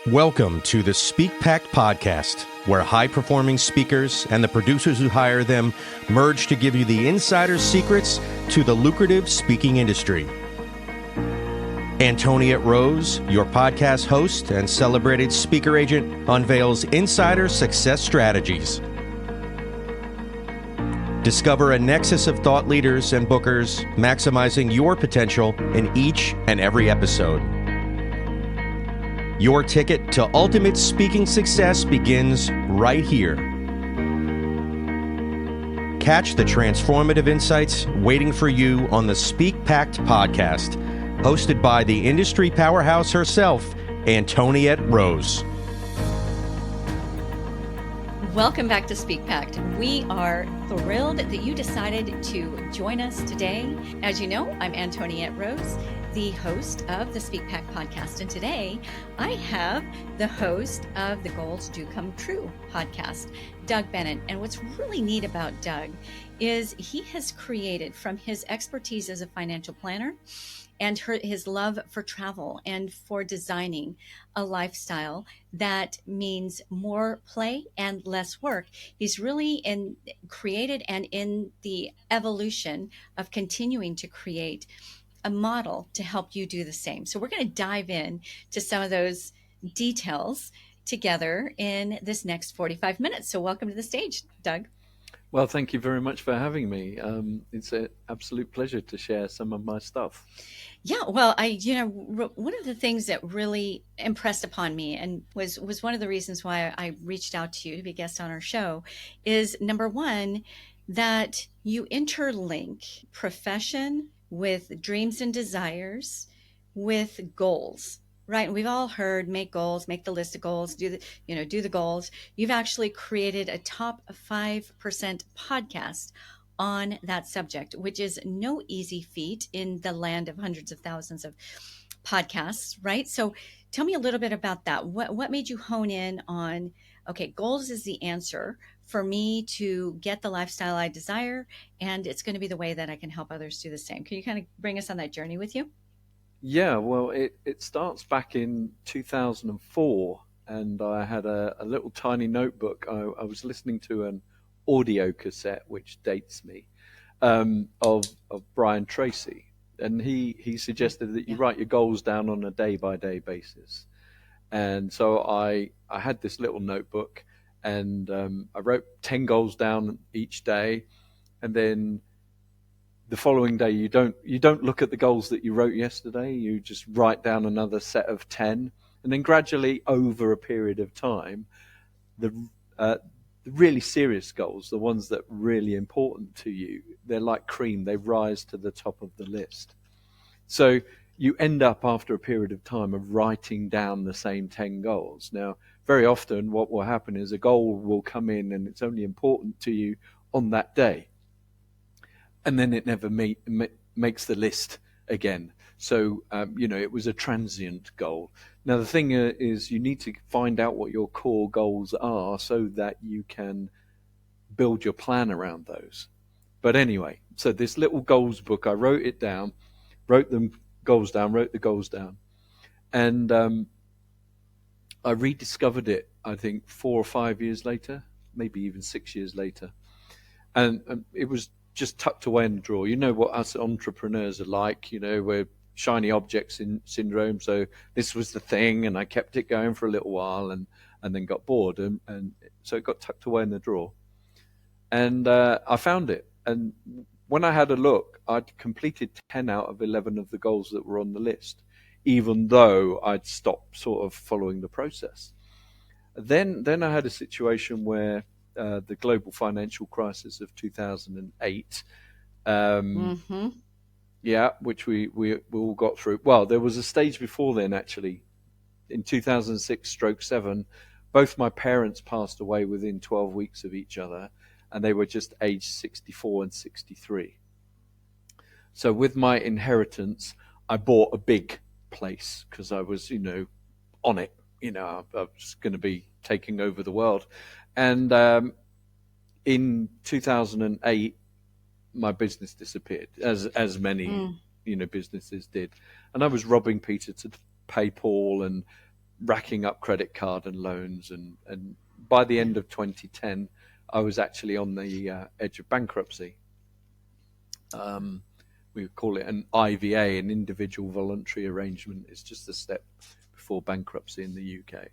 Welcome to the Speak Pact podcast, where high-performing speakers and the producers who hire them merge to give you the insider secrets to the lucrative speaking industry. Antoniette Rose, your podcast host and celebrated speaker agent, unveils insider success strategies. Discover a nexus of thought leaders and bookers, maximizing your potential in each and every episode. Your ticket to ultimate speaking success begins right here. Catch the transformative insights waiting for you on the Speak Pact podcast, hosted by the industry powerhouse herself, Antoniette Rose. Welcome back to Speak Pact. We are thrilled that you decided to join us today. As you know, I'm Antoniette Rose, the host of the Speak Pact podcast. And today I have the host of the Goals Do Come True podcast, Doug Bennett. And what's really neat about Doug is he has created, from his expertise as a financial planner and his love for travel and for designing a lifestyle that means more play and less work. He's really created and in the evolution of continuing to create a model to help you do the same. So we're going to dive in to some of those details together in this next 45 minutes. So welcome to the stage, Doug. Well, thank you very much for having me. It's an absolute pleasure to share some of my stuff. Yeah, well, one of the things that really impressed upon me and was one of the reasons why I reached out to you to be a guest on our show is, number one, that you interlink profession with dreams and desires with goals, right? And we've all heard make goals, make the list of goals, do the goals. You've actually created a top 5% podcast on that subject, which is no easy feat in the land of hundreds of thousands of podcasts, right? So tell me a little bit about that. What made you hone in on, okay, goals is the answer for me to get the lifestyle I desire, and it's going to be the way that I can help others do the same. Can you kind of bring us on that journey with you? Yeah, well, it starts back in 2004, and I had a little tiny notebook. I was listening to an audio cassette, which dates me, of Brian Tracy, and he suggested that you write your goals down on a day-by-day basis. And so I had this little notebook, and I wrote 10 goals down each day, and then the following day you don't look at the goals that you wrote yesterday. You just write down another set of 10, and then gradually over a period of time, the really serious goals, the ones that are really important to you, they're like cream. They rise to the top of the list. So you end up after a period of time of writing down the same 10 goals. Now, very often what will happen is a goal will come in and it's only important to you on that day. And then it never makes the list again. So, it was a transient goal. Now, the thing is you need to find out what your core goals are so that you can build your plan around those. But anyway, so this little goals book, I wrote it down, wrote the goals down. And I rediscovered it, I think, 4 or 5 years later, maybe even 6 years later. And it was just tucked away in the drawer. You know what us entrepreneurs are like, we're shiny objects syndrome. So this was the thing, and I kept it going for a little while and then got bored. And so it got tucked away in the drawer. And I found it. And when I had a look, I'd completed 10 out of 11 of the goals that were on the list, even though I'd stopped sort of following the process. Then I had a situation where the global financial crisis of 2008, which we all got through. Well, there was a stage before then, actually. In 2006/7, both my parents passed away within 12 weeks of each other, and they were just aged 64 and 63. So with my inheritance, I bought a big place because I was, on it. I was going to be taking over the world. And in 2008, my business disappeared, as many businesses did, and I was robbing Peter to pay Paul, and racking up credit card and loans. And by the end of 2010, I was actually on the edge of bankruptcy. We would call it an IVA, an individual voluntary arrangement. It's just a step before bankruptcy in the UK.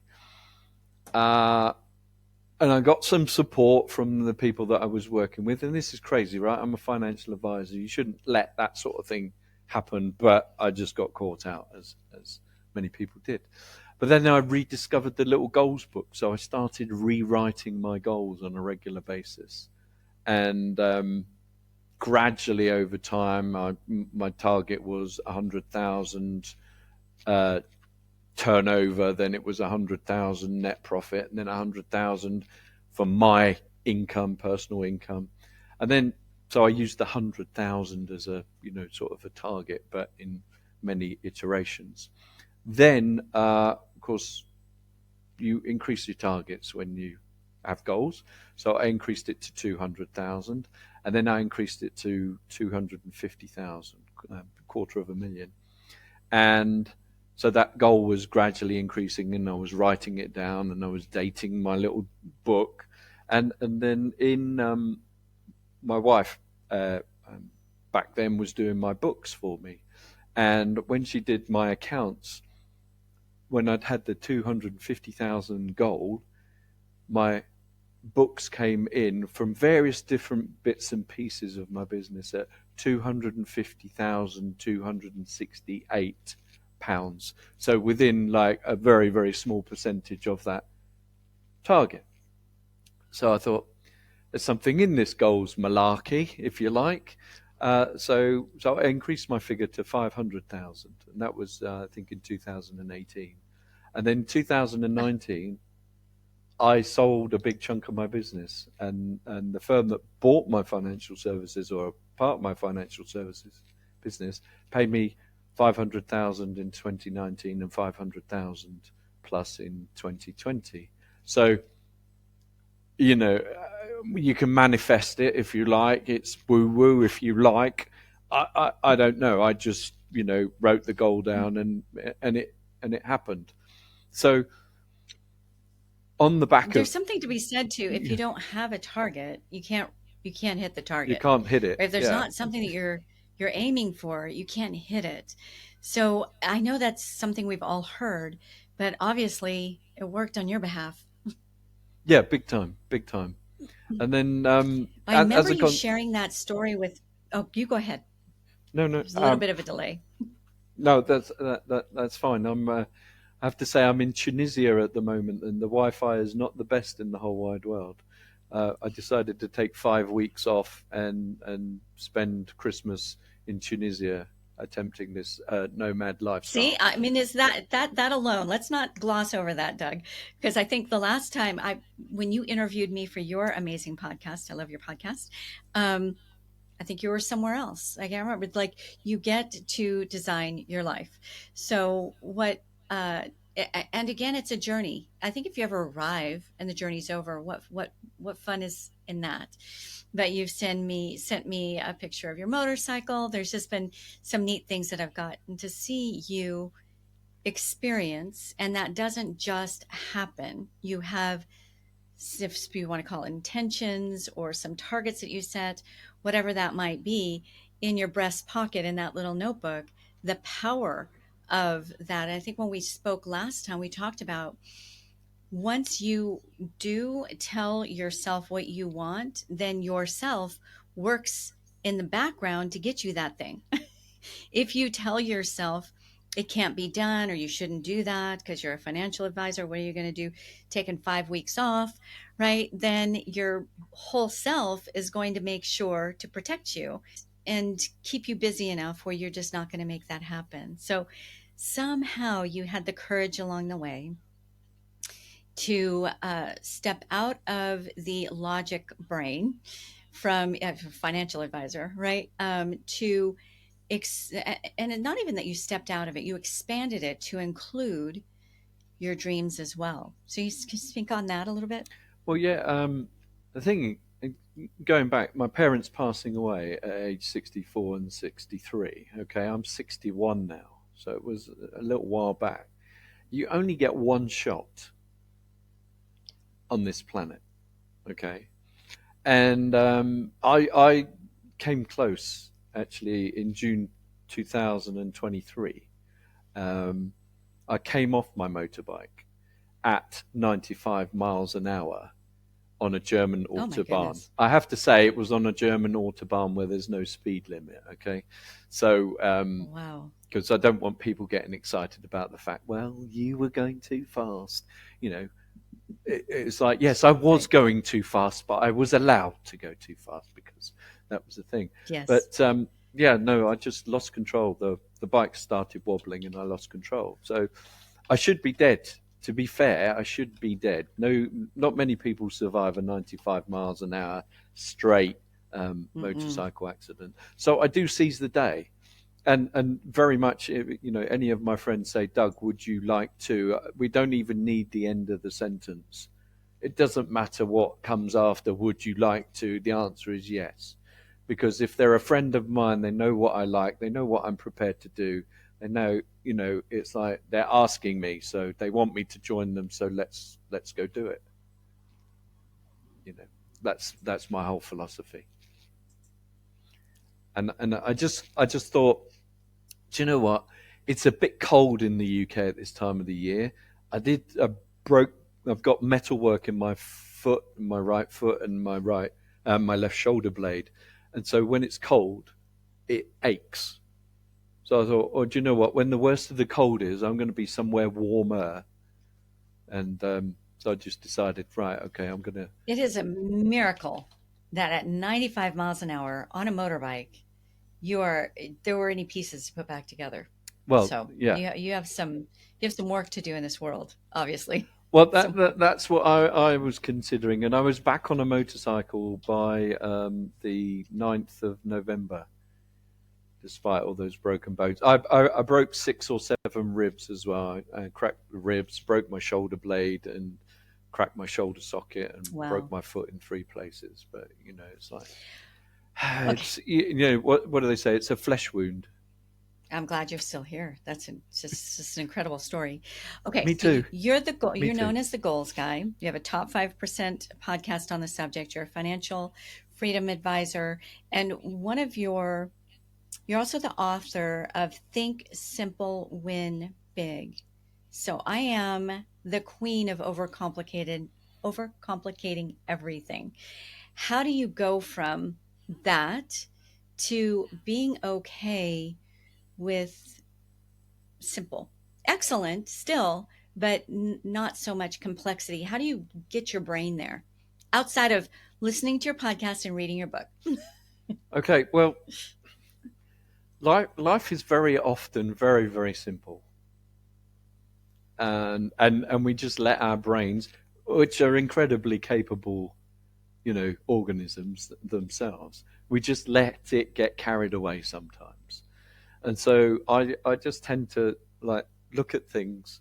And I got some support from the people that I was working with. And this is crazy, right? I'm a financial advisor. You shouldn't let that sort of thing happen. But I just got caught out, as many people did. But then I rediscovered the little goals book. So I started rewriting my goals on a regular basis. And gradually over time, my target was 100,000 turnover, then it was 100,000 net profit, and then 100,000 for my income, personal income. And then, so I used 100,000 as a, sort of a target, but in many iterations. Then, of course, you increase your targets when you have goals. So I increased it to 200,000, and then I increased it to 250,000, $250,000. And so that goal was gradually increasing, and I was writing it down, and I was dating my little book. And then my wife back then was doing my books for me. And when she did my accounts, when I'd had the 250,000 goal, my books came in from various different bits and pieces of my business at £250,268. So within like a very, very small percentage of that target. So I thought, there's something in this goals malarkey, if you like. So I increased my figure to 500,000, and that was I think in 2018. And then 2019, I sold a big chunk of my business, and the firm that bought my financial services, or a part of my financial services business, paid me 500,000 in 2019 and 500,000 plus in 2020. So, you can manifest it if you like. It's woo-woo if you like. I don't know. I just, wrote the goal down and it happened. So on the back there's something to be said too. If you don't have a target, you can't hit the target. You can't hit it. Or if there's not something that you're aiming for, you can't hit it. So I know that's something we've all heard, but obviously it worked on your behalf. Yeah, big time. And then I remember you sharing that story with. Oh, you go ahead. No. There's a little bit of a delay. No, that's fine. I have to say I'm in Tunisia at the moment, and the Wi-Fi is not the best in the whole wide world. I decided to take 5 weeks off and spend Christmas in Tunisia, attempting this nomad lifestyle. See, I mean, is that alone? Let's not gloss over that, Doug, because I think the last time when you interviewed me for your amazing podcast, I love your podcast. I think you were somewhere else. I can't remember. Like, you get to design your life. So what? And again, it's a journey. I think if you ever arrive and the journey's over, what fun is in that? But you've sent me a picture of your motorcycle. There's just been some neat things that I've gotten to see you experience, and that doesn't just happen. You have, if you want to call it, intentions or some targets that you set, whatever that might be, in your breast pocket in that little notebook. The power of that. And I think when we spoke last time, we talked about, once you do tell yourself what you want, then yourself works in the background to get you that thing. If you tell yourself it can't be done, or you shouldn't do that because you're a financial advisor, what are you going to do? Taking 5 weeks off, right? Then your whole self is going to make sure to protect you and keep you busy enough where you're just not going to make that happen. So somehow you had the courage along the way to step out of the logic brain from financial advisor, right? And not even that you stepped out of it, you expanded it to include your dreams as well. So you can speak on that a little bit? Well, yeah. The thing, going back, my parents passing away at age 64 and 63. Okay, I'm 61 now. So it was a little while back. you only get one shot on this planet, okay? And I came close, actually, in June 2023. I came off my motorbike at 95 miles an hour on a German Oh my Autobahn. goodness. I have to say it was on a German Autobahn where there's no speed limit, okay? So, Wow. because I don't want people getting excited about the fact, well, you were going too fast. You know, it's like, yes, I was Right. going too fast, but I was allowed to go too fast because that was the thing. Yes. But yeah, no, I just lost control. The bike started wobbling and I lost control. So I should be dead. To be fair, I should be dead. No, not many people survive a 95 miles an hour straight motorcycle accident. So I do seize the day. And very much, you know, any of my friends say, Doug, would you like to? We don't even need the end of the sentence. It doesn't matter what comes after, would you like to? The answer is yes. Because if they're a friend of mine, they know what I like, they know what I'm prepared to do. They know, you know, it's like they're asking me, so they want me to join them, so let's go do it. You know, that's my whole philosophy. And I just thought, do you know what? It's a bit cold in the UK at this time of the year. I've got metalwork in my foot, my right foot, and my left shoulder blade, and so when it's cold, it aches. So I thought, oh, do you know what? When the worst of the cold is, I'm going to be somewhere warmer, and so I just decided, right, okay, I'm going to. It is a miracle that at 95 miles an hour on a motorbike, there were any pieces to put back together. Well, So yeah. you have some work to do in this world, obviously. Well, So that's what I was considering, and I was back on a motorcycle by the 9th of November, despite all those broken bones. I broke 6 or 7 ribs as well. I cracked the ribs, broke my shoulder blade, and cracked my shoulder socket, and broke wow. my foot in 3 places. But you know, it's like Okay. it's, you know, what do they say? It's a flesh wound. I'm glad you're still here. Just an incredible story. Okay, Me so too. you're the goal. Me You're too. known as the goals guy. You have a top 5% podcast on the subject. You're a financial freedom advisor, and you're also the author of Think Simple, Win Big. So I am the queen of overcomplicating everything. How do you go from that to being okay with simple, excellent still, but not so much complexity? How do you get your brain there outside of listening to your podcast and reading your book? Okay, well, life is very often very, very simple. And we just let our brains, which are incredibly capable, you know, organisms themselves, we just let it get carried away sometimes. And so I just tend to like look at things,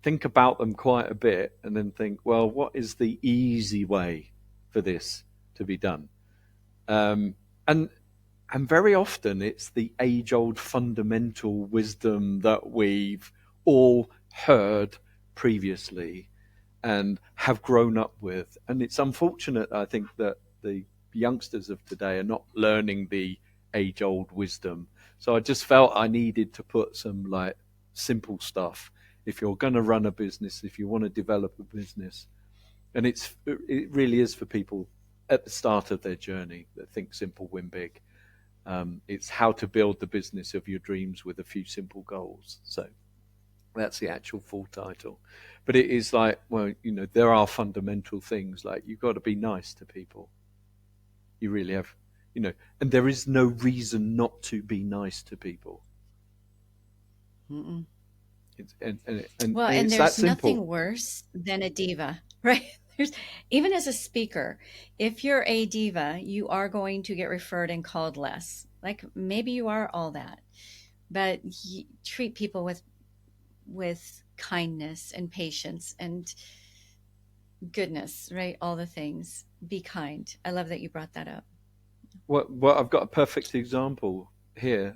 think about them quite a bit, and then think, well, what is the easy way for this to be done? And and very often it's the age-old fundamental wisdom that we've all heard previously and have grown up with. And it's unfortunate, I think, that the youngsters of today are not learning the age-old wisdom. So I just felt I needed to put some like simple stuff. If you're going to run a business, if you want to develop a business, and it really is for people at the start of their journey that think simple, win big. It's how to build the business of your dreams with a few simple goals. So that's the actual full title. But it is like, well, you know, there are fundamental things like you've got to be nice to people. You really have, you know, and there is no reason not to be nice to people. Mm-mm. And Well, and it's that there's simple. nothing worse than a diva, right? There's even as a speaker, if you're a diva, you are going to get referred and called less. Like maybe you are all that, but treat people with kindness and patience and goodness, right? All the things. Be kind. I love that you brought that up. Well, I've got a perfect example here.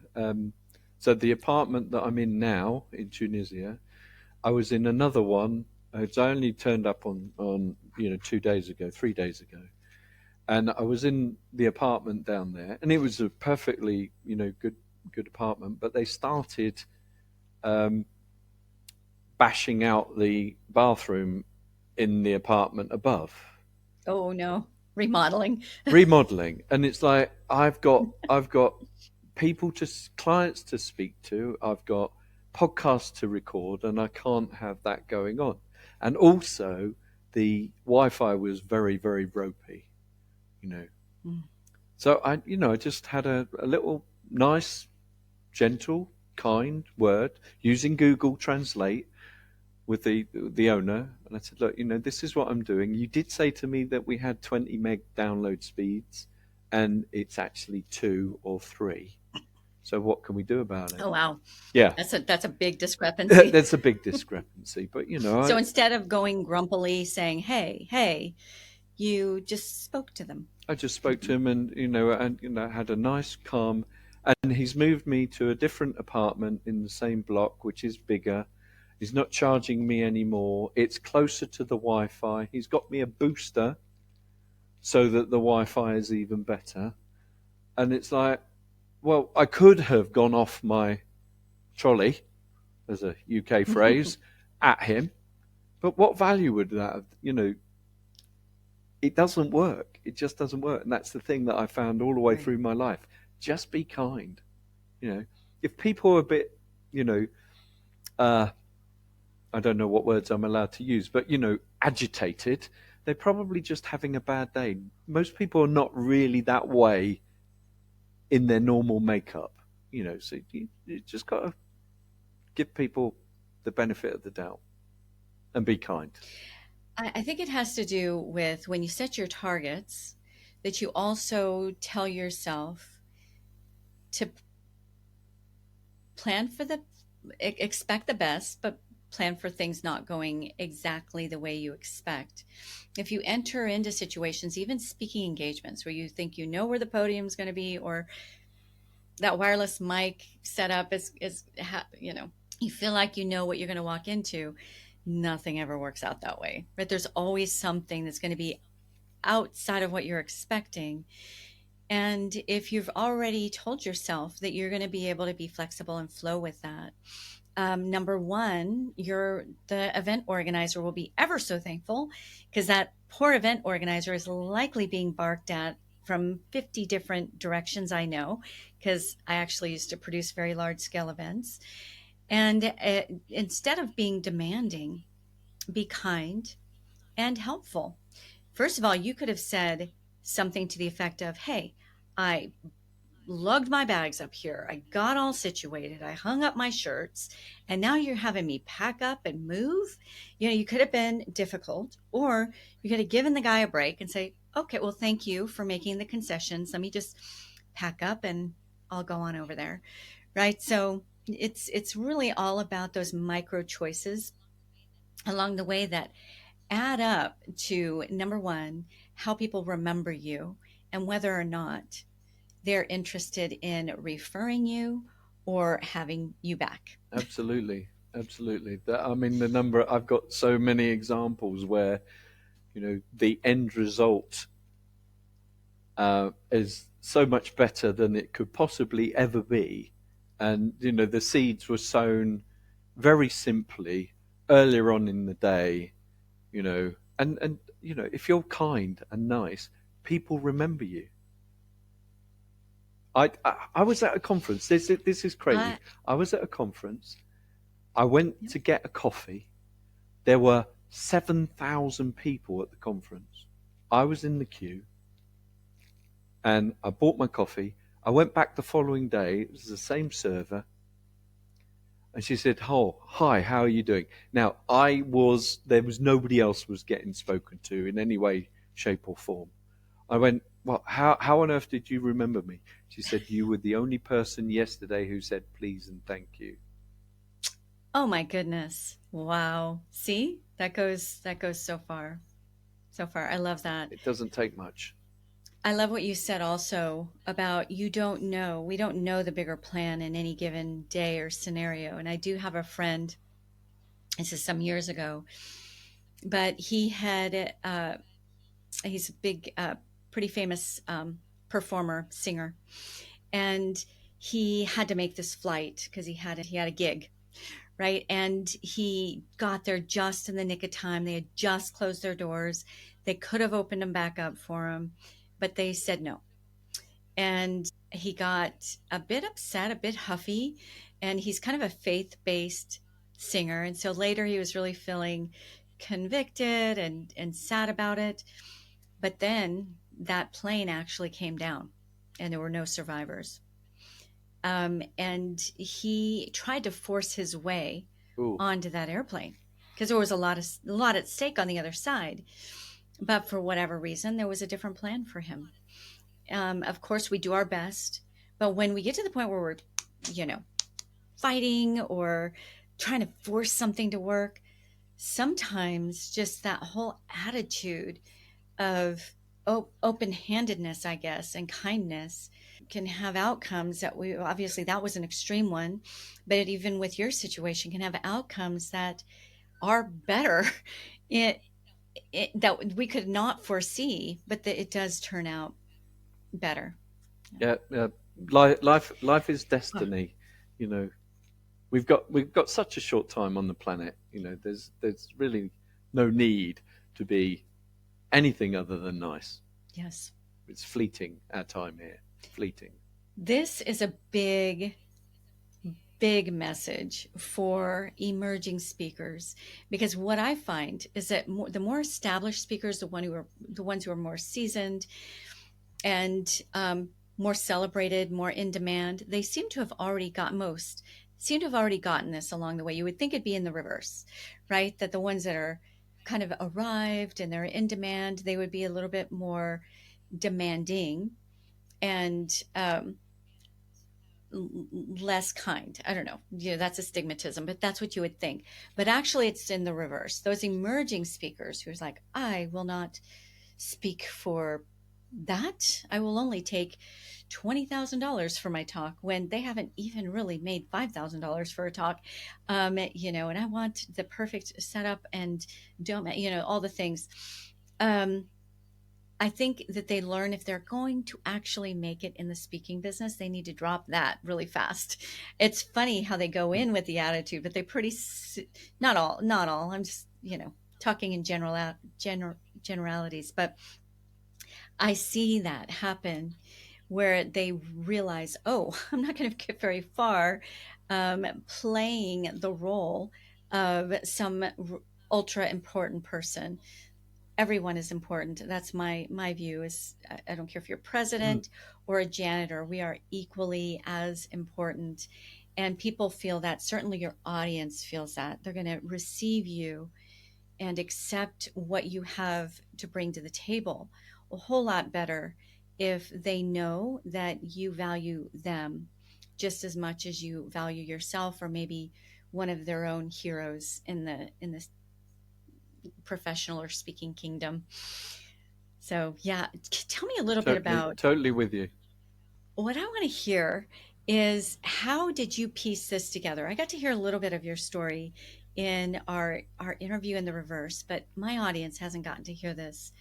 So the apartment that I'm in now in Tunisia, I was in another one. I only turned up on 2 days ago, 3 days ago, and I was in the apartment down there, and it was a perfectly good apartment, but they started bashing out the bathroom in the apartment above, Oh no, remodeling. remodeling, and it's like I've got clients to speak to, I've got podcasts to record, and I can't have that going on. And also, the Wi-Fi was very, very ropey, you know. Mm. So I just had a little nice, gentle, kind word using Google Translate with the owner, and I said, look, this is what I'm doing. You did say to me that we had 20 meg download speeds, and it's actually 2 or 3. So what can we do about it? Oh wow, Yeah, that's a big discrepancy. that's a big discrepancy. But So instead of going grumpily saying, hey, you just spoke to them. I just spoke to him, and had a nice calm. And he's moved me to a different apartment in the same block, which is bigger. He's not charging me anymore. It's closer to the Wi-Fi. He's got me a booster so that the Wi-Fi is even better. And it's like, well, I could have gone off my trolley, as a UK phrase, at him. But what value would that have? It doesn't work. It just doesn't work. And that's the thing that I found all the way through my life. Just be kind. If people are a bit, I don't know what words I'm allowed to use, but, agitated, they're probably just having a bad day. Most people are not really that way in their normal makeup, so you just got to give people the benefit of the doubt and be kind. I think it has to do with when you set your targets, that you also tell yourself to expect the best, but plan for things not going exactly the way you expect. If you enter into situations, even speaking engagements, where you think where the podium is going to be, or that wireless mic setup is you feel like what you're going to walk into, nothing ever works out that way, right? There's always something that's going to be outside of what you're expecting. And if you've already told yourself that you're going to be able to be flexible and flow with that, number one, the event organizer will be ever so thankful, because that poor event organizer is likely being barked at from 50 different directions. I know, because I actually used to produce very large scale events. And instead of being demanding, be kind and helpful. First of all, you could have said something to the effect of, hey, I lugged my bags up here. I got all situated. I hung up my shirts, and now you're having me pack up and move. You could have been difficult, or you could have given the guy a break and say, okay, well, thank you for making the concessions. Let me just pack up and I'll go on over there. Right. So it's really all about those micro choices along the way that add up to, number one, how people remember you and whether or not they're interested in referring you or having you back. Absolutely. I've got so many examples where, the end result is so much better than it could possibly ever be. And, the seeds were sown very simply earlier on in the day, and if you're kind and nice, people remember you. I was at a conference. This is crazy. I was at a conference. I went to get a coffee. There were 7,000 people at the conference. I was in the queue, and I bought my coffee. I went back the following day. It was the same server, and she said, "Oh, hi. How are you doing?" Now, there was nobody else was getting spoken to in any way, shape, or form. I went, well, how on earth did you remember me? She said, you were the only person yesterday who said please and thank you. Oh my goodness. Wow. See, that goes so far. So far. I love that. It doesn't take much. I love what you said also about we don't know the bigger plan in any given day or scenario. And I do have a friend This is some years ago, but he's a big, pretty famous performer, singer, and he had to make this flight because he had a gig, right? And he got there just in the nick of time. They had just closed their doors. They could have opened them back up for him, but they said no. And he got a bit upset, a bit huffy, and he's kind of a faith-based singer. And so later he was really feeling convicted and sad about it. But then that plane actually came down and there were no survivors. And he tried to force his way Ooh. onto that airplane because there was a lot at stake on the other side. But for whatever reason, there was a different plan for him. Of course, we do our best, but when we get to the point where we're, fighting or trying to force something to work, sometimes just that whole attitude of open-handedness, I guess, and kindness can have outcomes that obviously that was an extreme one, but even with your situation can have outcomes that are better that we could not foresee, but that it does turn out better. Yeah, life is destiny. You know, we've got such a short time on the planet. There's really no need to be anything other than nice. Yes. It's fleeting, our time here. Fleeting. This is a big message for emerging speakers, because what I find is that the more established speakers, the ones who are more seasoned and more celebrated, more in demand, they seem to have already gotten this along the way. You would think it'd be in the reverse, right? That the ones that are kind of arrived and they're in demand, they would be a little bit more demanding and less kind. I don't know. That's a stigmatism, but that's what you would think. But actually, it's in the reverse. Those emerging speakers who's like, I will not speak for that. I will only take $20,000 for my talk when they haven't even really made $5,000 for a talk. And I want the perfect setup and all the things. I think that they learn if they're going to actually make it in the speaking business, they need to drop that really fast. It's funny how they go in with the attitude, but they not all. I'm just, talking in generalities, but I see that happen where they realize, oh, I'm not going to get very far playing the role of some ultra important person. Everyone is important. That's my view. Is I don't care if you're president or a janitor, we are equally as important. And people feel that. Certainly your audience feels that. They're going to receive you and accept what you have to bring to the table a whole lot better if they know that you value them just as much as you value yourself, or maybe one of their own heroes in the professional or speaking kingdom. So yeah, tell me a little bit about. Totally with you. What I want to hear is, how did you piece this together? I got to hear a little bit of your story in our interview in the reverse, but my audience hasn't gotten to hear this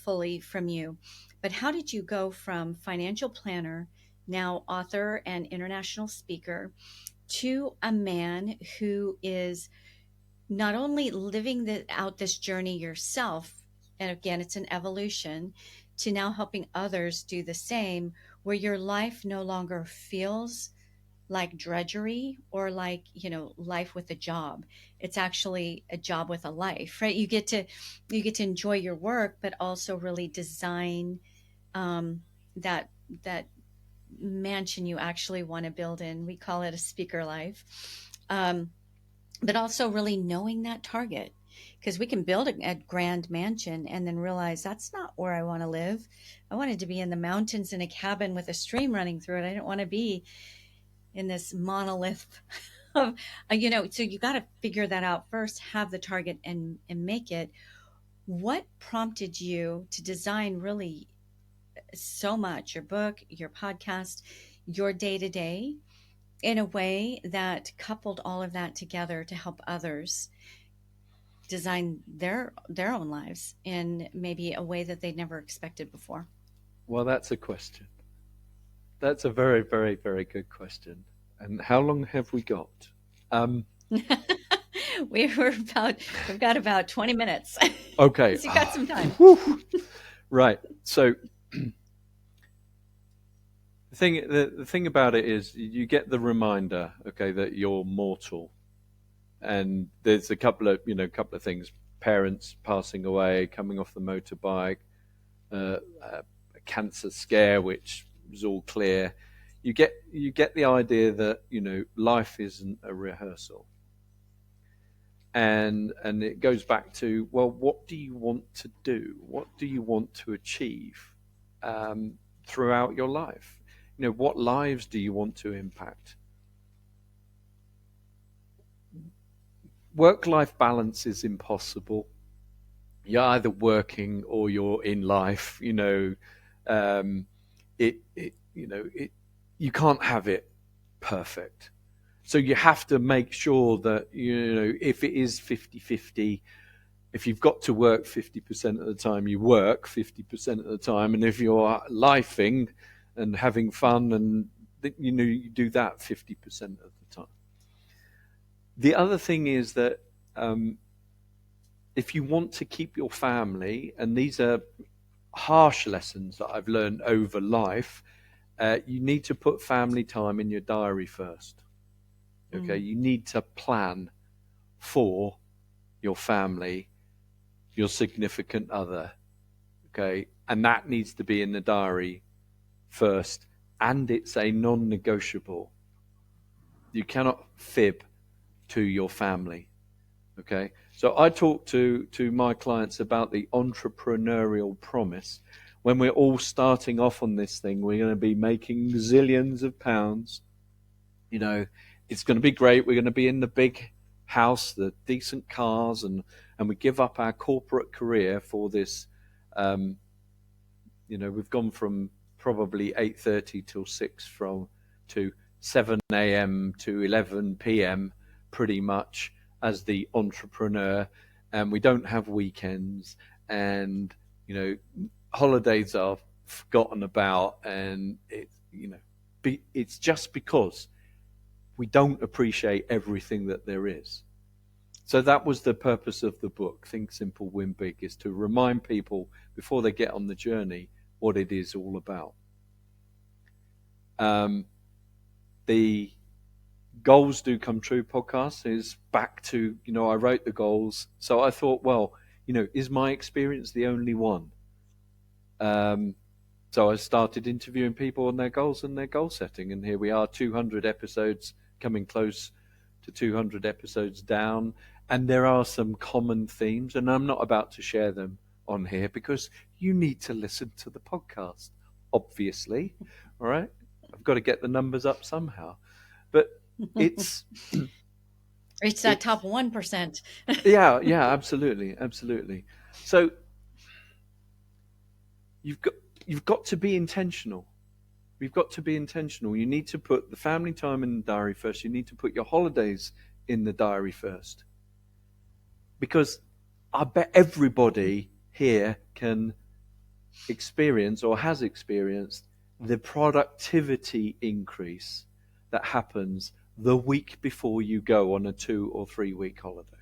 fully from you. But how did you go from financial planner, now author and international speaker, to a man who is not only living out this journey yourself, and again, it's an evolution, to now helping others do the same, where your life no longer feels like drudgery or like, life with a job. It's actually a job with a life, right? You get to enjoy your work, but also really design that mansion you actually want to build in. We call it a speaker life. But also really knowing that target, because we can build a grand mansion and then realize that's not where I want to live. I wanted to be in the mountains in a cabin with a stream running through it. I didn't want to be in this monolith of, so you got to figure that out first, have the target and make it. What prompted you to design really so much, your book, your podcast, your day-to-day, in a way that coupled all of that together to help others design their own lives in maybe a way that they'd never expected before? Well, that's a question. That's a very, very, very good question. And how long have we got? We've got about 20 minutes. Okay. So you got some time. Right. So the thing about it is you get the reminder, okay, that you're mortal. And there's a couple of things: parents passing away, coming off the motorbike, a cancer scare, which was all clear. You get the idea that life isn't a rehearsal, and it goes back to, well, what do you want to do? What do you want to achieve throughout your life? What lives do you want to impact? Work-life balance is impossible. You're either working or you're in life. You can't have it perfect. So you have to make sure that, if it is 50-50, if you've got to work 50% of the time, you work 50% of the time. And if you're lifing and having fun, and you do that 50% of the time. The other thing is that if you want to keep your family, and these are harsh lessons that I've learned over life, you need to put family time in your diary first. Okay, you need to plan for your family, your significant other. Okay, and that needs to be in the diary first, and it's a non-negotiable. You cannot fib to your family. Okay, so I talk to my clients about the entrepreneurial promise. When we're all starting off on this thing, we're going to be making zillions of pounds. It's going to be great. We're going to be in the big house, the decent cars, and we give up our corporate career for this. We've gone from probably 8:30 till 6 to 7 a.m. to 11 p.m. pretty much as the entrepreneur, and we don't have weekends, and holidays are forgotten about, and it's just because we don't appreciate everything that there is. So that was the purpose of the book, Think Simple, Win Big, is to remind people before they get on the journey what it is all about. The Goals Do Come True podcast is back to, I wrote the goals. So I thought, well, is my experience the only one? So I started interviewing people on their goals and their goal setting. And here we are, 200 episodes, coming close to 200 episodes down. And there are some common themes, and I'm not about to share them on here because you need to listen to the podcast, obviously. All right? I've got to get the numbers up somehow. But it's that top 1%. yeah, absolutely. So you've got to be intentional. We've got to be intentional. You need to put the family time in the diary first. You need to put your holidays in the diary first. Because I bet everybody here can experience or has experienced the productivity increase that happens the week before you go on a 2 or 3 week holiday,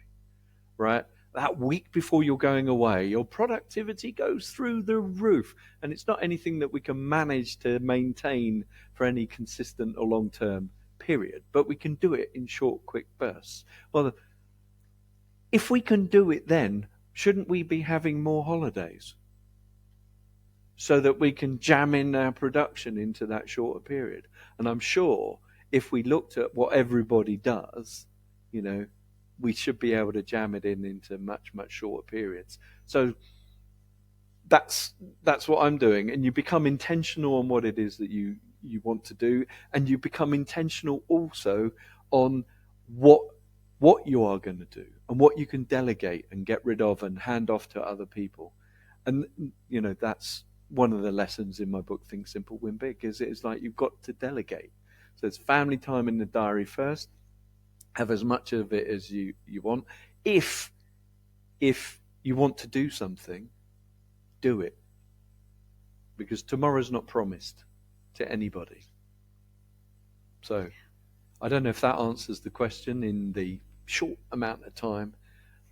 right? That week before you're going away, your productivity goes through the roof. And it's not anything that we can manage to maintain for any consistent or long-term period, but we can do it in short, quick bursts. Well, if we can do it then, shouldn't we be having more holidays so that we can jam in our production into that shorter period? And I'm sure if we looked at what everybody does, we should be able to jam it into much, much shorter periods. So that's what I'm doing. And you become intentional on what it is that you want to do. And you become intentional also on what you are going to do and what you can delegate and get rid of and hand off to other people. And, that's one of the lessons in my book, Think Simple, Win Big, is it's like you've got to delegate. So it's family time in the diary first. Have as much of it as you want. If you want to do something, do it. Because tomorrow's not promised to anybody. So I don't know if that answers the question in the short amount of time.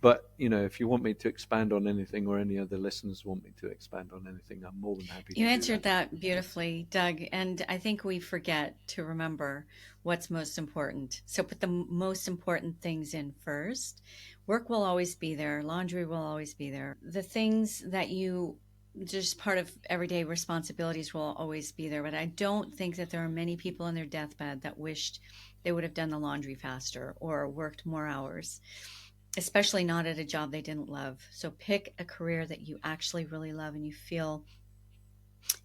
But, if you want me to expand on anything, or any other listeners want me to expand on anything, I'm more than happy to You do answered that beautifully, Doug. And I think we forget to remember what's most important. So put the most important things in first. Work will always be there. Laundry will always be there. The things that just part of everyday responsibilities will always be there. But I don't think that there are many people on their deathbed that wished they would have done the laundry faster or worked more hours, especially not at a job they didn't love. So pick a career that you actually really love and you feel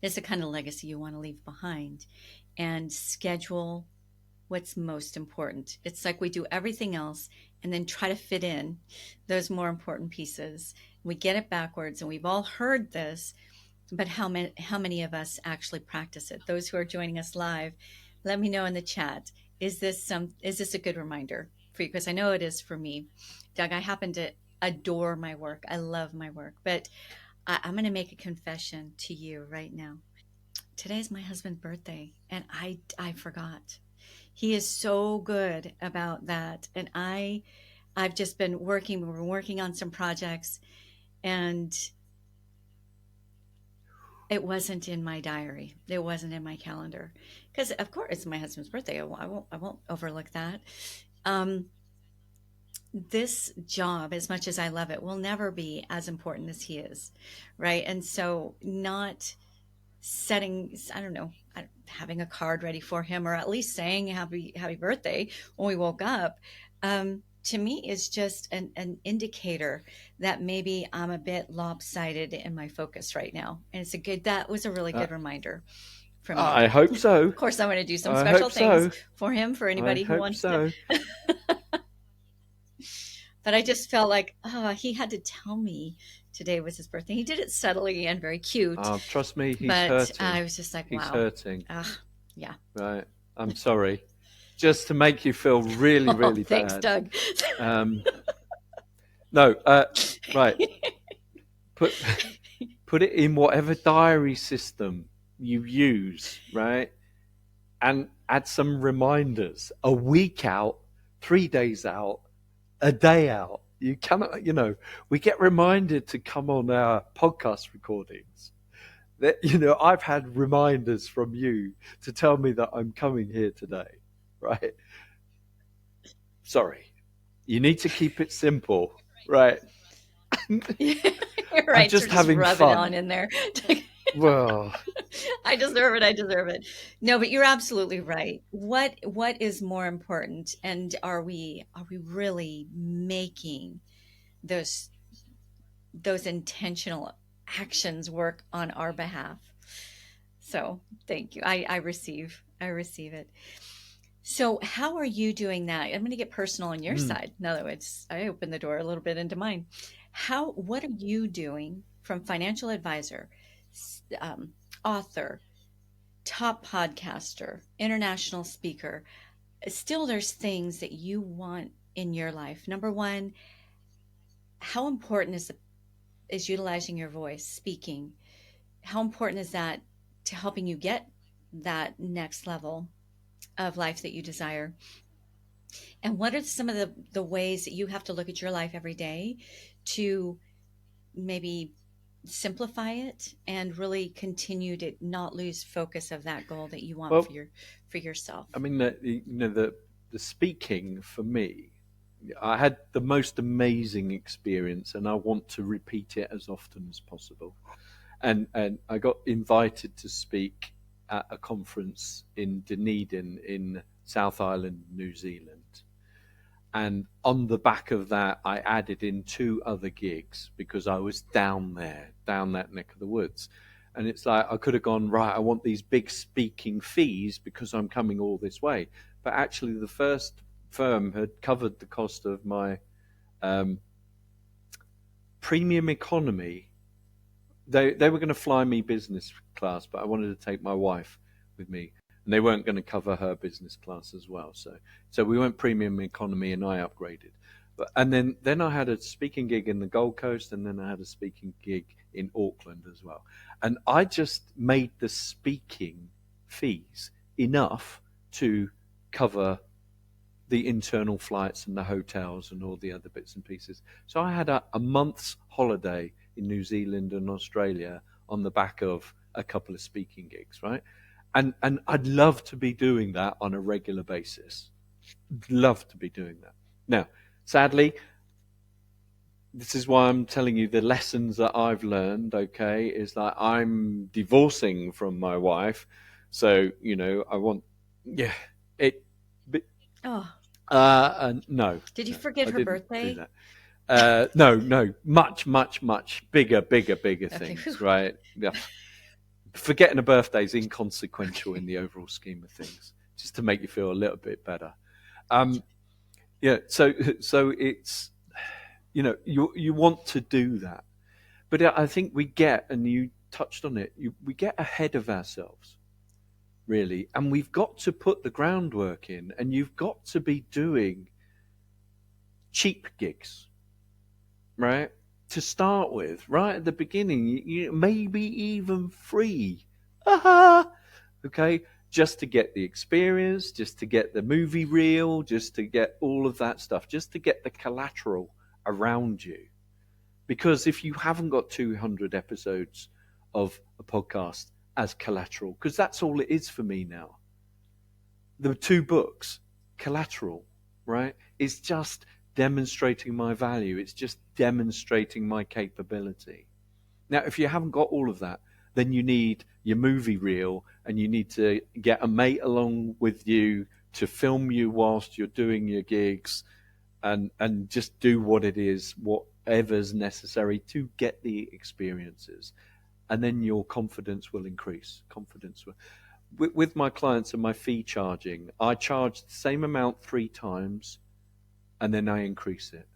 is the kind of legacy you want to leave behind, and schedule what's most important. It's like we do everything else and then try to fit in those more important pieces. We get it backwards, and we've all heard this, but how many of us actually practice it? Those who are joining us live, let me know in the chat. Is this a good reminder for you? Because I know it is for me. Doug, I happen to adore my work. I love my work, but I'm going to make a confession to you right now. Today's my husband's birthday, and I forgot. He is so good about that, and I've just been working. We're working on some projects, and it wasn't in my diary. It wasn't in my calendar, because of course it's my husband's birthday. I won't overlook that. This job, as much as I love it, will never be as important as he is, right? And so not setting, I don't know, having a card ready for him, or at least saying happy birthday when we woke up, to me is just an indicator that maybe I'm a bit lopsided in my focus right now. And that was a really good reminder from you. I hope so. Of course, I'm going to do some special things for him, for anybody who wants to. But I just felt like, he had to tell me today was his birthday. He did it subtly and very cute. Trust me, he's but hurting. I was just like, wow. He's hurting. Yeah. Right. I'm sorry. Just to make you feel really, really thanks, bad. Doug. No. Right. Put it in whatever diary system you use, right? And add some reminders. A week out, 3 days out, a day out. You cannot, we get reminded to come on our podcast recordings. That, I've had reminders from you to tell me that I'm coming here today, right? Sorry. You need to keep it simple, right? You're right. I'm just so having rub fun. It on in there. Well, I deserve it. No, but you're absolutely right. What is more important, and are we really making those intentional actions work on our behalf? So thank you. I receive it. So how are you doing that? I'm going to get personal on your side. Now that I opened the door a little bit into mine. What are you doing from financial advisor, author, top podcaster, international speaker? Still, there's things that you want in your life. Number one, how important is utilizing your voice, speaking? How important is that to helping you get that next level of life that you desire? And what are some of the ways that you have to look at your life every day to maybe simplify it and really continue to not lose focus of that goal that you want for yourself? I mean, the speaking for me, I had the most amazing experience, and I want to repeat it as often as possible. And I got invited to speak at a conference in Dunedin in South Island, New Zealand. And on the back of that, I added in 2 other gigs because I was down that neck of the woods. And it's like, I could have gone, right, I want these big speaking fees because I'm coming all this way. But actually the first firm had covered the cost of my premium economy. They were going to fly me business class, but I wanted to take my wife with me. and they weren't going to cover her business class as well. So we went premium economy, and I upgraded. And then I had a speaking gig in the Gold Coast, and then I had a speaking gig in Auckland as well. And I just made the speaking fees enough to cover the internal flights and the hotels and all the other bits and pieces. So I had a month's holiday in New Zealand and Australia on the back of a couple of speaking gigs, right? And I'd love to be doing that on a regular basis. Love to be doing that. Now, sadly, this is why I'm telling you the lessons that I've learned, okay, is that I'm divorcing from my wife. So, I want, Oh, no. did you forget her birthday? Do that. No, much bigger Okay, things, whew. right? Yeah. Forgetting a birthday is inconsequential in the overall scheme of things, just to make you feel a little bit better. Yeah, so it's, you want to do that, but I think we get, and you touched on it, we get ahead of ourselves, really, and we've got to put the groundwork in, and you've got to be doing cheap gigs, right? To start with, right at the beginning, maybe even free, okay, just to get the experience, just to get the movie reel, just to get all of that stuff, just to get the collateral around you. Because if you haven't got 200 episodes of a podcast as collateral, because that's all it is for me now. The 2 books, collateral, right? It's just demonstrating my value. It's just demonstrating my capability. Now, if you haven't got all of that, then you need your movie reel, and you need to get a mate along with you to film you whilst you're doing your gigs, and just do what it is, whatever's necessary to get the experiences. And then your confidence will increase. With my clients and my fee charging, I charge the same amount 3 times, and then I increase it.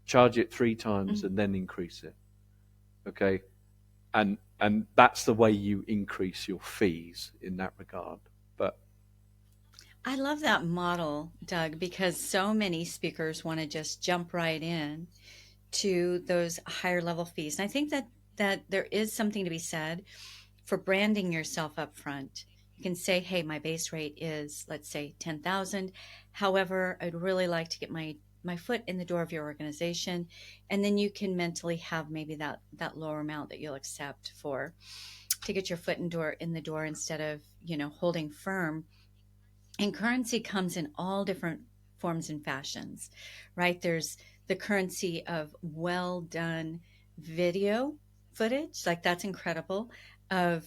Charge it 3 times and then increase it. Okay? And that's the way you increase your fees in that regard. But I love that model, Doug, because so many speakers want to just jump right in to those higher level fees. And I think that there is something to be said for branding yourself up front. You can say, hey, my base rate is, let's say, 10,000. However, I'd really like to get my foot in the door of your organization. And then you can mentally have maybe that lower amount that you'll accept to get your foot in the door instead of, holding firm. And currency comes in all different forms and fashions, right? There's the currency of well done video footage, like that's incredible, of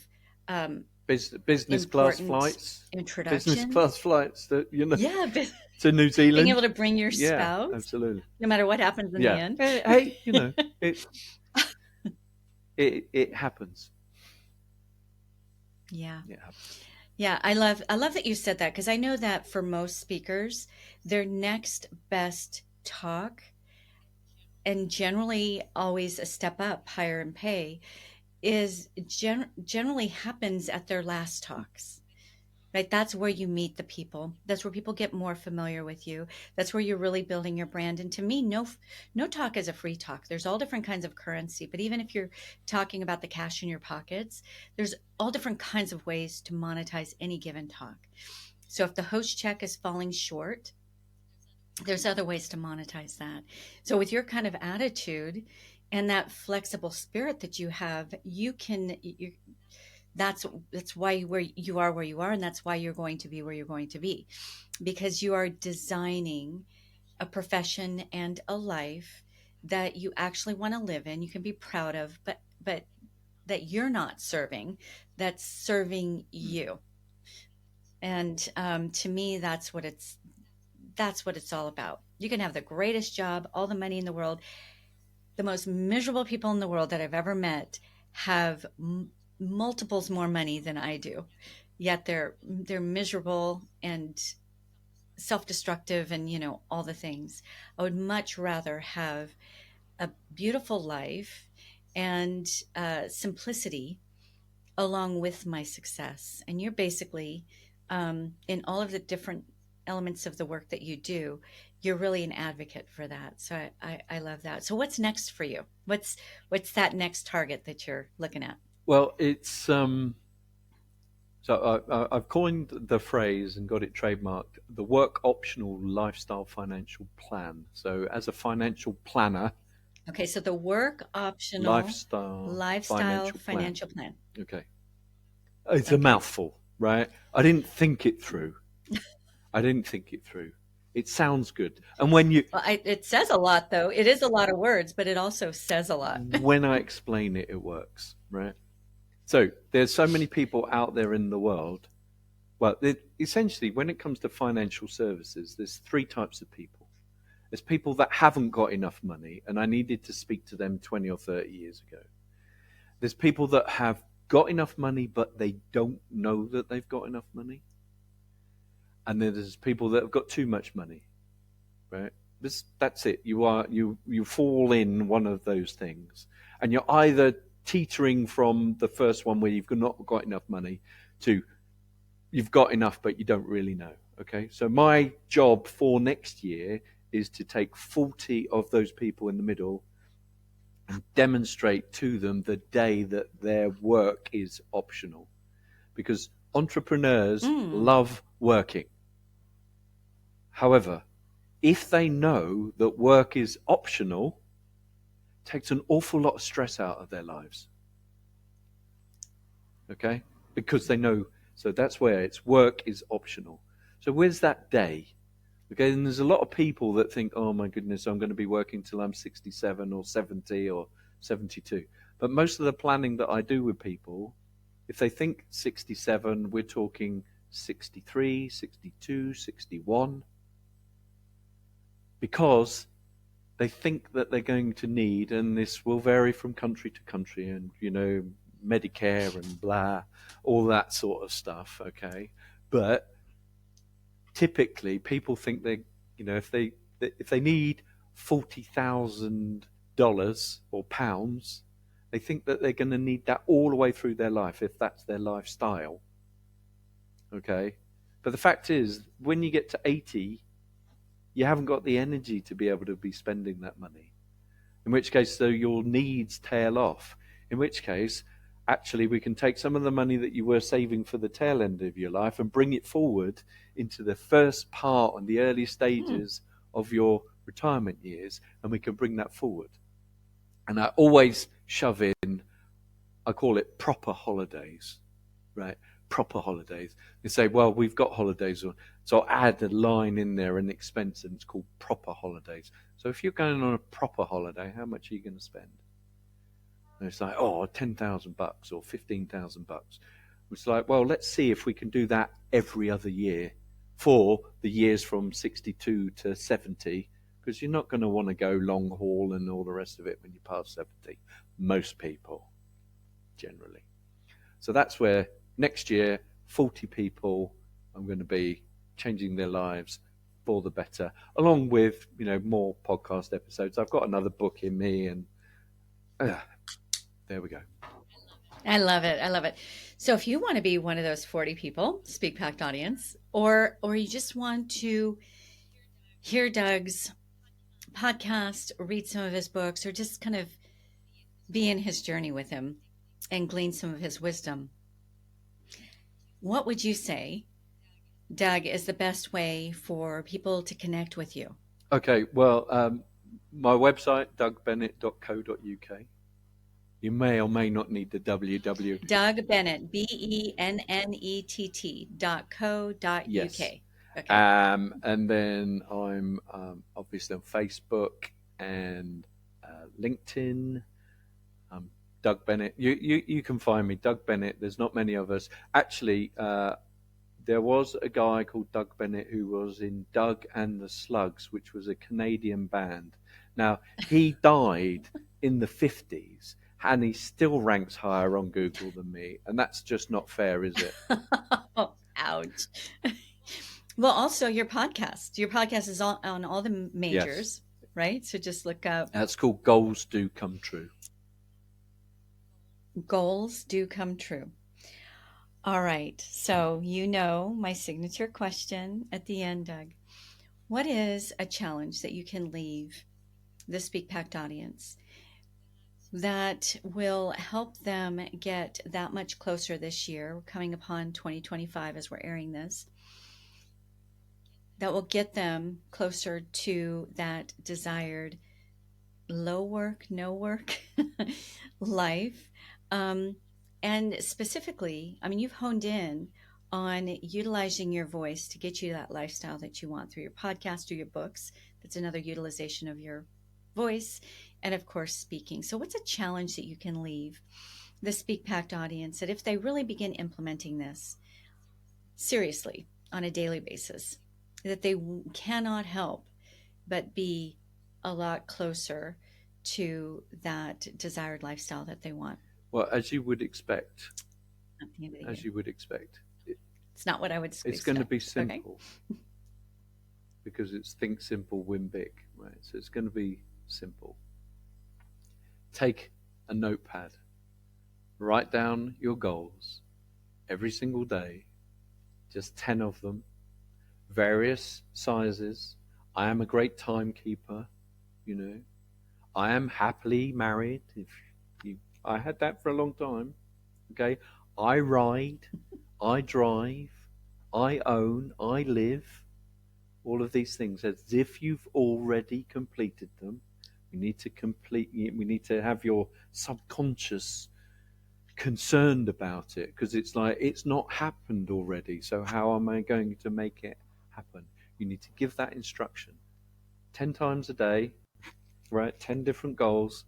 business class flights, introduction, business class flights that yeah, to New Zealand, being able to bring your spouse, absolutely, no matter what happens in the end. Hey, it happens. Yeah. It happens. Yeah, I love that you said that, because I know that for most speakers, their next best talk, and generally always a step up higher in pay, is generally happens at their last talks. Right? That's where you meet the people. That's where people get more familiar with you. That's where you're really building your brand. And to me, no talk is a free talk. There's all different kinds of currency. But even if you're talking about the cash in your pockets, there's all different kinds of ways to monetize any given talk. So if the host check is falling short, there's other ways to monetize that. So with your kind of attitude and that flexible spirit that you have, that's why you are, and that's why you're going to be where you're going to be, because you are designing a profession and a life that you actually want to live in, you can be proud of, but that you're not serving, that's serving you. And to me, that's what it's all about. You can have the greatest job, all the money in the world. The most miserable people in the world that I've ever met have multiples more money than I do, yet they're miserable and self-destructive and all the things. I would much rather have a beautiful life and simplicity along with my success. And you're basically, in all of the different elements of the work that you do, you're really an advocate for that. So I love that. So what's next for you? What's that next target that you're looking at? Well, it's so I've coined the phrase and got it trademarked: the work optional lifestyle financial plan. So, as a financial planner, Okay, so the work optional lifestyle financial plan. Okay, it's a Okay. mouthful, right? I didn't think it through. It sounds good, and Well, it says a lot, though. It is a lot of words, but it also says a lot. when I explain it, it works, right? So there's so many people out there in the world. Well, essentially, when it comes to financial services, there's three types of people. There's people that haven't got enough money, and I needed to speak to them 20 or 30 years ago. There's people that have got enough money, but they don't know that they've got enough money. And then there's people that have got too much money, right? That's it. You fall in one of those things, and you're either teetering from the first one where you've not got enough money to you've got enough but you don't really know. Okay, so my job for next year is to take 40 of those people in the middle and demonstrate to them the day that their work is optional, because entrepreneurs love working. However, if they know that work is optional, takes an awful lot of stress out of their lives. Okay? Because they know, so that's where it's work is optional. So where's that day? Okay, and there's a lot of people that think, oh my goodness, I'm going to be working till I'm 67 or 70 or 72. But most of the planning that I do with people, if they think 67, we're talking 63, 62, 61. Because they think that they're going to need, and this will vary from country to country, and Medicare and blah, all that sort of stuff. Okay, but typically people think if they need $40,000 or pounds, they think that they're going to need that all the way through their life if that's their lifestyle. Okay, but the fact is, when you get to 80. You haven't got the energy to be able to be spending that money. In which case, so your needs tail off. In which case, actually, we can take some of the money that you were saving for the tail end of your life and bring it forward into the first part and the early stages of your retirement years, and we can bring that forward. And I always shove in, I call it proper holidays, right? Proper holidays. They say, well, we've got holidays. So I'll add a line in there, an expense, and it's called proper holidays. So if you're going on a proper holiday, how much are you going to spend? And it's like, $10,000 or $15,000. It's like, well, let's see if we can do that every other year for the years from 62 to 70, because you're not going to want to go long haul and all the rest of it when you pass 70. Most people, generally. So that's where next year, 40 people, I'm going to be changing their lives for the better, along with, more podcast episodes. I've got another book in me, and there we go. I love it. I love it. So if you want to be one of those 40 people, Speak Packed audience, or you just want to hear Doug's podcast, or read some of his books, or just kind of be in his journey with him and glean some of his wisdom, what would you say, Doug, is the best way for people to connect with you? Okay, well, my website, dougbennett.co.uk. You may or may not need the www. Doug Bennett, BENNETT.co.uk. Yes. Okay. And then I'm obviously on Facebook and LinkedIn. Doug Bennett. You can find me, Doug Bennett. There's not many of us. Actually, there was a guy called Doug Bennett who was in Doug and the Slugs, which was a Canadian band. Now, he died in the 50s, and he still ranks higher on Google than me. And that's just not fair, is it? Oh, ouch. Well, also your podcast. Your podcast is on all the majors, yes. Right? So just look up. That's called Goals Do Come True. Goals Do Come True. All right. So, you know, my signature question at the end, Doug. What is a challenge that you can leave the Speak Packed audience that will help them get that much closer this year? We're coming upon 2025 as we're airing this. That will get them closer to that desired low work, no work life. Um, and specifically, I mean, you've honed in on utilizing your voice to get you that lifestyle that you want through your podcast or your books. That's another utilization of your voice. And of course, speaking. So, what's a challenge that you can leave the Speak Packed audience that if they really begin implementing this seriously on a daily basis, that they cannot help but be a lot closer to that desired lifestyle that they want Well, as you would expect, at the end of the as year? you would expect, It's not what I would it's expect. going to be Okay. simple because it's think simple, win big, right? So it's going to be simple. Take a notepad, write down your goals every single day, just 10 of them, various sizes. I am a great timekeeper, you know. I am happily married. I had that for a long time. Okay. I ride, I drive, I own, I live. All of these things as if you've already completed them. We need to have your subconscious concerned about it because it's like it's not happened already. So how am I going to make it happen? You need to give that instruction 10 times a day, right? 10 different goals.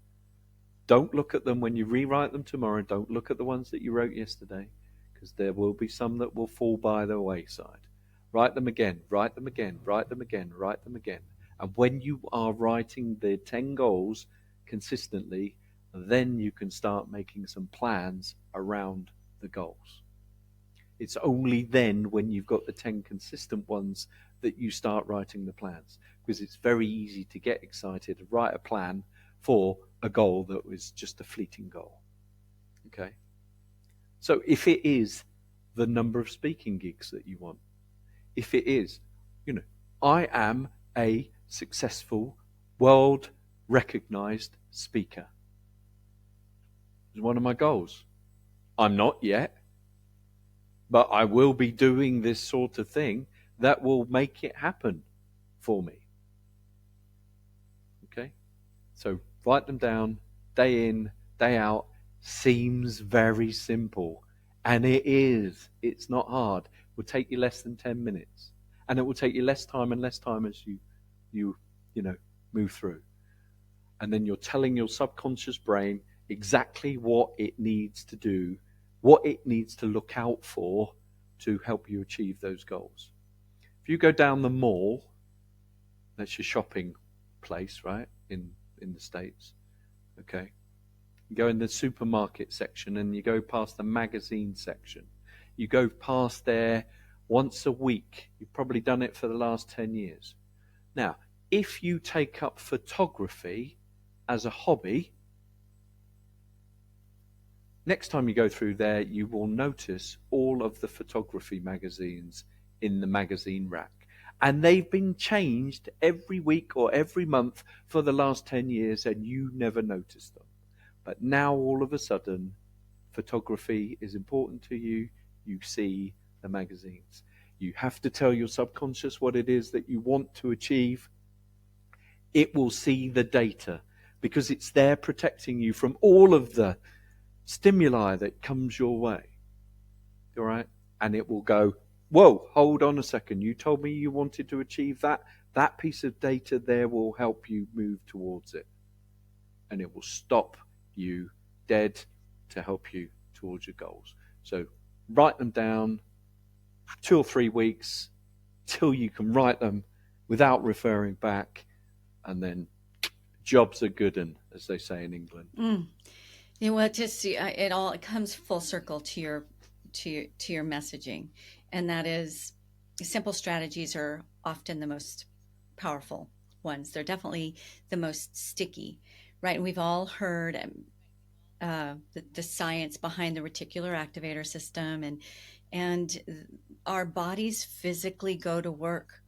Don't look at them when you rewrite them tomorrow. Don't look at the ones that you wrote yesterday because there will be some that will fall by the wayside. Write them again, write them again, write them again, write them again. And when you are writing the 10 goals consistently, then you can start making some plans around the goals. It's only then when you've got the 10 consistent ones that you start writing the plans because it's very easy to get excited and write a plan for a goal that was just a fleeting goal. Okay? So if it is the number of speaking gigs that you want, if it is, I am a successful, world recognized speaker. It's one of my goals. I'm not yet, but I will be doing this sort of thing that will make it happen for me. Okay? So write them down, day in, day out. Seems very simple. And it is. It's not hard. It will take you less than 10 minutes. And it will take you less time and less time as you move through. And then you're telling your subconscious brain exactly what it needs to do, what it needs to look out for to help you achieve those goals. If you go down the mall, that's your shopping place, right, in the States, okay? You go in the supermarket section and you go past the magazine section. You go past there once a week. You've probably done it for the last 10 years. Now, if you take up photography as a hobby, next time you go through there, you will notice all of the photography magazines in the magazine rack. And they've been changed every week or every month for the last 10 years, and you never noticed them. But now, all of a sudden, photography is important to you. You see the magazines. You have to tell your subconscious what it is that you want to achieve. It will see the data because it's there protecting you from all of the stimuli that comes your way. All right? And it will go, whoa, hold on a second. You told me you wanted to achieve that. That piece of data there will help you move towards it. And it will stop you dead to help you towards your goals. So write them down 2 or 3 weeks till you can write them without referring back. And then jobs are good, as they say in England. You know what? Just it comes full circle to your messaging, and that is simple strategies are often the most powerful ones. They're definitely the most sticky, right? And we've all heard the science behind the reticular activator system, and our bodies physically go to work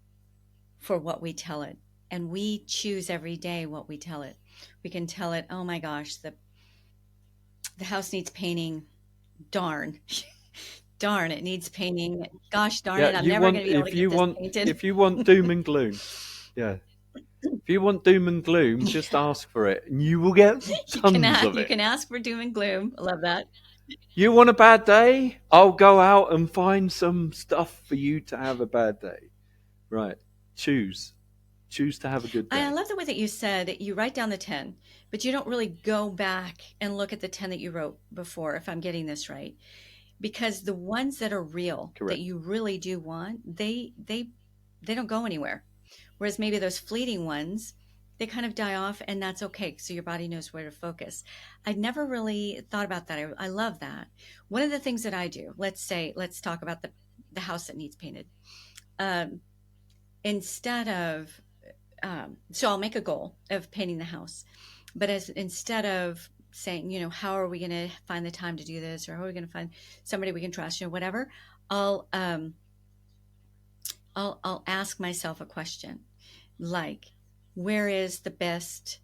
for what we tell it, and we choose every day what we tell it. We can tell it, oh my gosh, the house needs painting. Darn. Darn, it needs painting. Gosh darn Yeah, it, I'm never going to be able to get this painted. if you want doom and gloom, yeah. If you want doom and gloom, just ask for it, and you will get tons of You it. can ask for doom and gloom. I love that. You want a bad day? I'll go out and find some stuff for you to have a bad day. Right. Choose to have a good day. I love the way that you said you write down the 10, but you don't really go back and look at the 10 that you wrote before, if I'm getting this right. Because the ones that are real, Correct. that you really do want, they don't go anywhere. Whereas maybe those fleeting ones, they kind of die off, and that's okay. So your body knows where to focus. I'd never really thought about that. I love that. One of the things that I do, let's talk about the house that needs painted. Instead of, so I'll make a goal of painting the house, but instead of saying, how are we going to find the time to do this, or how are we going to find somebody we can trust, whatever, I'll ask myself a question like, where is the best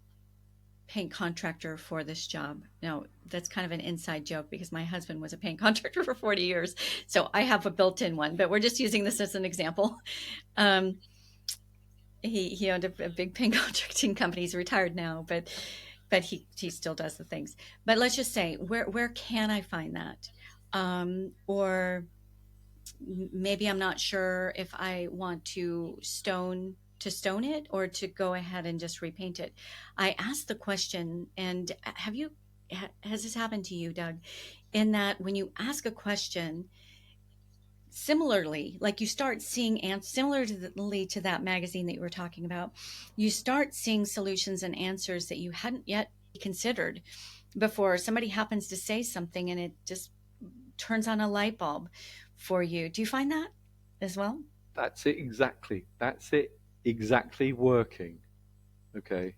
paint contractor for this job? Now, that's kind of an inside joke because my husband was a paint contractor for 40 years. So I have a built-in one, but we're just using this as an example. He owned a big paint contracting company. He's retired now, but he still does the things. But let's just say, where can I find that? Or maybe I'm not sure if I want to stone it or to go ahead and just repaint it. I asked the question, and has this happened to you, Doug? In that when you ask a question, similarly, like you start seeing, similarly to that magazine that you were talking about, you start seeing solutions and answers that you hadn't yet considered before. Somebody happens to say something and it just turns on a light bulb for you. Do you find that as well? That's it exactly working. Okay.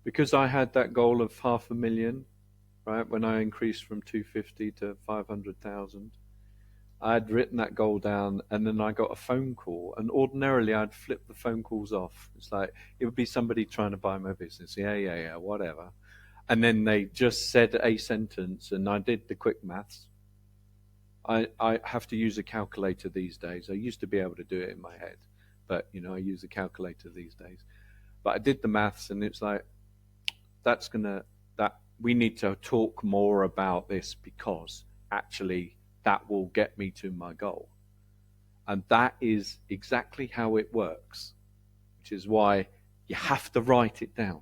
Because I had that goal of 500,000, right? When I increased from 250 to 500,000, I had written that goal down, and then I got a phone call, and ordinarily I'd flip the phone calls off. It's like, it would be somebody trying to buy my business. Yeah, whatever. And then they just said a sentence, and I did the quick maths. I have to use a calculator these days. I used to be able to do it in my head, but I use a calculator these days. But I did the maths, and it's like, that we need to talk more about this, because actually that will get me to my goal. And that is exactly how it works, which is why you have to write it down.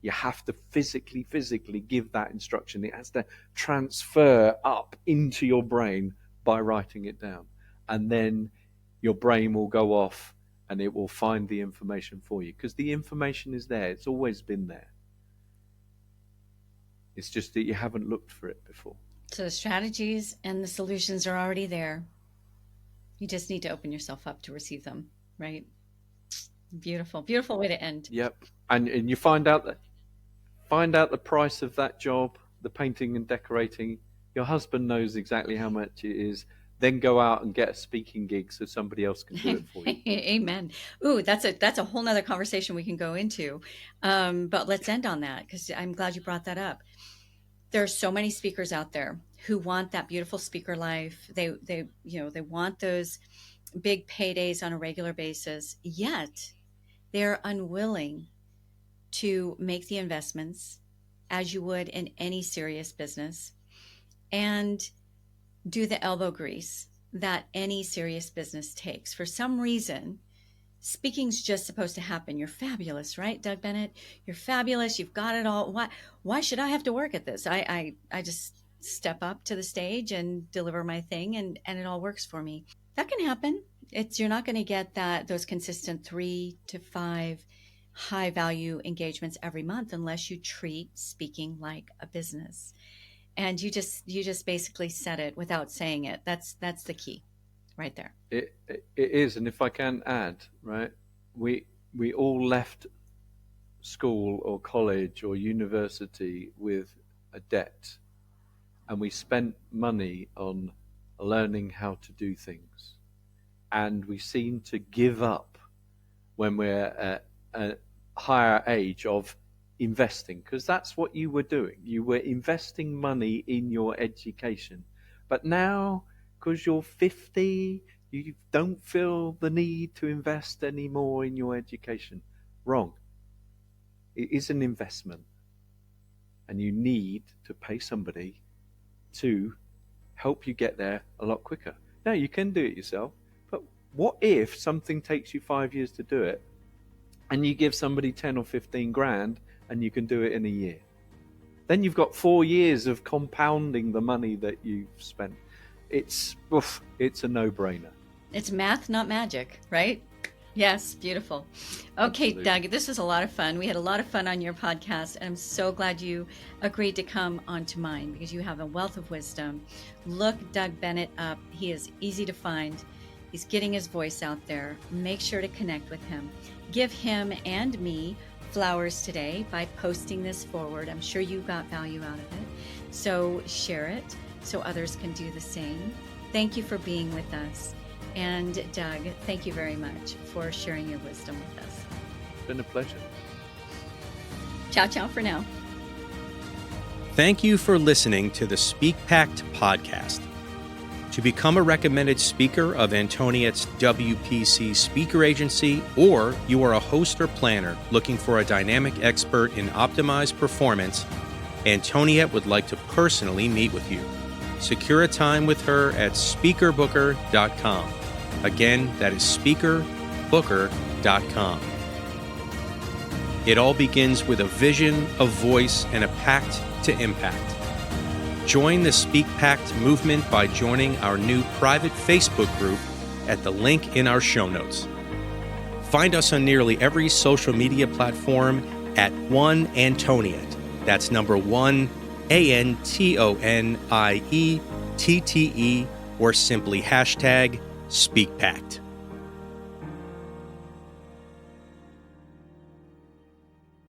You have to physically give that instruction. It has to transfer up into your brain by writing it down. And then your brain will go off and it will find the information for you, because the information is there. It's always been there. It's just that you haven't looked for it before. So the strategies and the solutions are already there. You just need to open yourself up to receive them, right? Beautiful, beautiful way to end. Yep. And you find out the price of that job, the painting and decorating. Your husband knows exactly how much it is. Then go out and get a speaking gig so somebody else can do it for you. Amen. Ooh, that's a whole nother conversation we can go into. But let's end on that, because I'm glad you brought that up. There are so many speakers out there who want that beautiful speaker life. They want those big paydays on a regular basis, yet they're unwilling to make the investments as you would in any serious business, and do the elbow grease that any serious business takes. For some reason, speaking's just supposed to happen. You're fabulous, right, Doug Bennett? You're fabulous. You've got it all. Why should I have to work at this? I just step up to the stage and deliver my thing, and it all works for me. That can happen. You're not going to get those consistent 3 to 5 high value engagements every month unless you treat speaking like a business. And you just basically said it without saying it. That's the key right there. It is. And if I can add, right, we all left school or college or university with a debt and we spent money on learning how to do things. And we seem to give up when we're at a higher age of investing, because that's what you were doing. You were investing money in your education. But now, because you're 50, you don't feel the need to invest anymore in your education. Wrong. It is an investment. And you need to pay somebody to help you get there a lot quicker. Now, you can do it yourself, but what if something takes you 5 years to do it, and you give somebody 10 or 15 grand and you can do it in a year? Then you've got 4 years of compounding the money that you've spent. It's a no-brainer. It's math, not magic, right? Yes, beautiful. Okay, Absolutely. Doug, this was a lot of fun. We had a lot of fun on your podcast, and I'm so glad you agreed to come onto mine because you have a wealth of wisdom. Look Doug Bennett up. He is easy to find. He's getting his voice out there. Make sure to connect with him. Give him and me flowers today by posting this forward. I'm sure you got value out of it. So share it so others can do the same. Thank you for being with us. And Doug, thank you very much for sharing your wisdom with us. It's been a pleasure. Ciao, ciao for now. Thank you for listening to the Speak Pact podcast. To become a recommended speaker of Antoniette's WPC speaker agency, or you are a host or planner looking for a dynamic expert in optimized performance, Antoniette would like to personally meet with you. Secure a time with her at speakerbooker.com. Again, that is speakerbooker.com. It all begins with a vision, a voice, and a pact to impact. Join the Speak Pact movement by joining our new private Facebook group at the link in our show notes. Find us on nearly every social media platform at One Antoniette. That's number 1, ANTONIETTE, or simply hashtag SpeakPact.